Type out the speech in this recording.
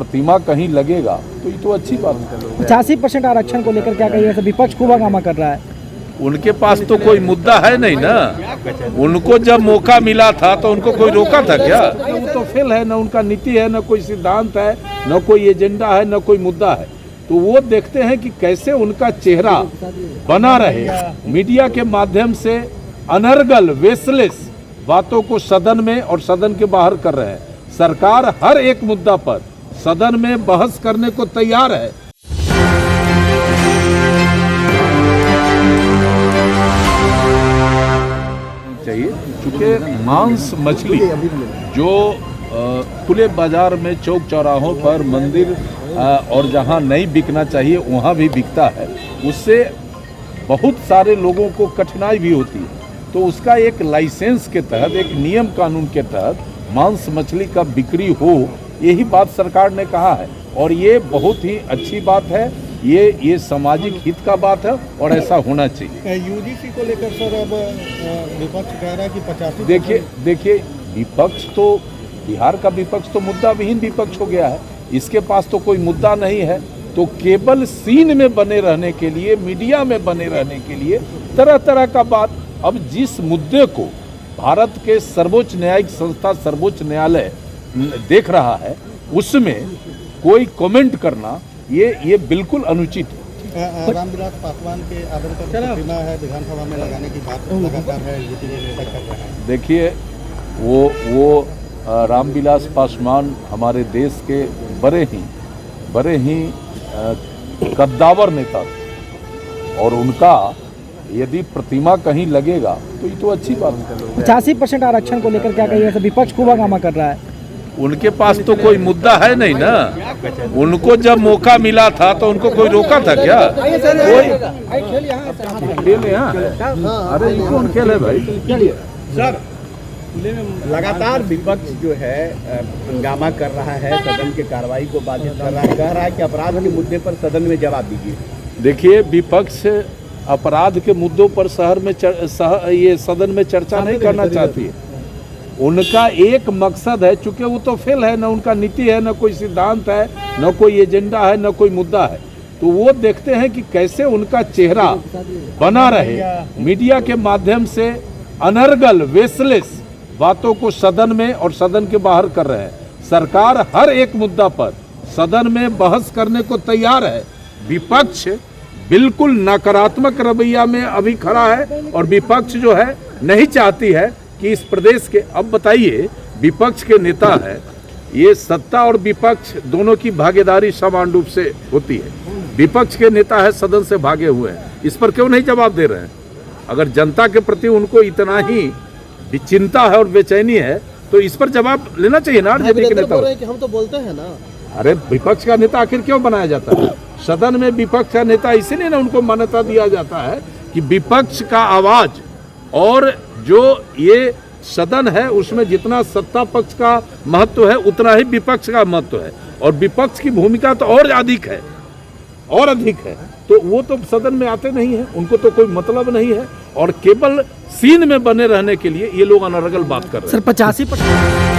प्रतिमा कहीं लगेगा तो ये तो अच्छी बात है। 85% आरक्षण को लेकर क्या कहिए, विपक्ष खूब हंगामा कर रहा है। उनके पास तो कोई मुद्दा है नहीं ना। उनको जब मौका मिला था तो उनको कोई रोका था क्या? वो तो फेल है, ना उनका नीति है, ना कोई सिद्धांत है, ना कोई एजेंडा है, ना कोई मुद्दा है। तो वो देखते हैं कि कैसे उनका चेहरा बना रहे। मीडिया के माध्यम से अनर्गल वेसलेस बातों को सदन में और सदन के बाहर कर रहे हैं। सरकार हर एक मुद्दा पर सदन में बहस करने को तैयार है। चाहिए क्योंकि मांस मछली जो खुले बाजार में चौक चौराहों पर मंदिर और जहां नहीं बिकना चाहिए वहां भी बिकता है, उससे बहुत सारे लोगों को कठिनाई भी होती है। तो उसका एक लाइसेंस के तहत, एक नियम कानून के तहत मांस मछली का बिक्री हो, यही बात सरकार ने कहा है और ये बहुत ही अच्छी बात है। ये सामाजिक हित का बात है और ऐसा होना चाहिए। यूजीसी को लेकर सर अब विपक्ष कह रहा है कि 85। देखिए विपक्ष तो, बिहार का विपक्ष तो मुद्दा विहीन विपक्ष हो गया है। इसके पास तो कोई मुद्दा नहीं है, तो केवल सीन में बने रहने के लिए, मीडिया में बने रहने के लिए तरह तरह का बात। अब जिस मुद्दे को भारत के सर्वोच्च न्यायिक संस्था सर्वोच्च न्यायालय देख रहा है, उसमें कोई कमेंट करना ये बिल्कुल अनुचित है। रामविलास पासवान के आदर पर प्रतिमा है विधानसभा में लगाने की बात लगातार है, यूपी के नेता कर रहे हैं। देखिए वो रामविलास पासवान हमारे देश के बड़े ही कद्दावर नेता थे और उनका यदि प्रतिमा कहीं लगेगा तो ये तो अच्छी बात है। 85% आरक्षण को लेकर क्या कहिए, विपक्ष खूब हंगामा कर रहा है। उनके पास तो कोई मुद्दा है नहीं ना। उनको जब मौका मिला था तो उनको कोई रोका था क्या? खेल यहाँ, अरे ये कौन खेल है भाई? सर लगातार विपक्ष जो है हंगामा कर रहा है, सदन की कार्रवाई को बाधित कर रहा है, कह रहा है कि अपराध के मुद्दे पर सदन में जवाब दीजिए। देखिए विपक्ष अपराध के मुद्दों पर ये सदन में चर्चा नहीं करना चाहती है। उनका एक मकसद है, चूंकि वो तो फेल है, ना उनका नीति है, ना कोई सिद्धांत है, ना कोई एजेंडा है, ना कोई मुद्दा है। तो वो देखते हैं कि कैसे उनका चेहरा बना रहे। मीडिया के माध्यम से अनर्गल वेसलेस बातों को सदन में और सदन के बाहर कर रहे हैं। सरकार हर एक मुद्दा पर सदन में बहस करने को तैयार है। विपक्ष बिल्कुल नकारात्मक रवैया में अभी खड़ा है और विपक्ष जो है नहीं चाहती है कि इस प्रदेश के, अब बताइए विपक्ष के नेता है, ये सत्ता और विपक्ष दोनों की भागीदारी समान रूप से होती है। विपक्ष के नेता है सदन से भागे हुए हैं, इस पर क्यों नहीं जवाब दे रहे हैं? अगर जनता के प्रति उनको इतना ही चिंता है और बेचैनी है तो इस पर जवाब लेना चाहिए ना। आरजेडी के नेता कि हम तो बोलते हैं ना। अरे विपक्ष का नेता आखिर क्यों बनाया जाता है? सदन में विपक्ष का नेता इसीलिए ना उनको मान्यता दिया जाता है कि विपक्ष का आवाज, और जो ये सदन है उसमें जितना सत्ता पक्ष का महत्व है उतना ही विपक्ष का महत्व है, और विपक्ष की भूमिका तो और अधिक है, और अधिक है। तो वो तो सदन में आते नहीं है, उनको तो कोई मतलब नहीं है, और केवल सीन में बने रहने के लिए ये लोग अनर्गल बात कर रहे हैं। सर 85%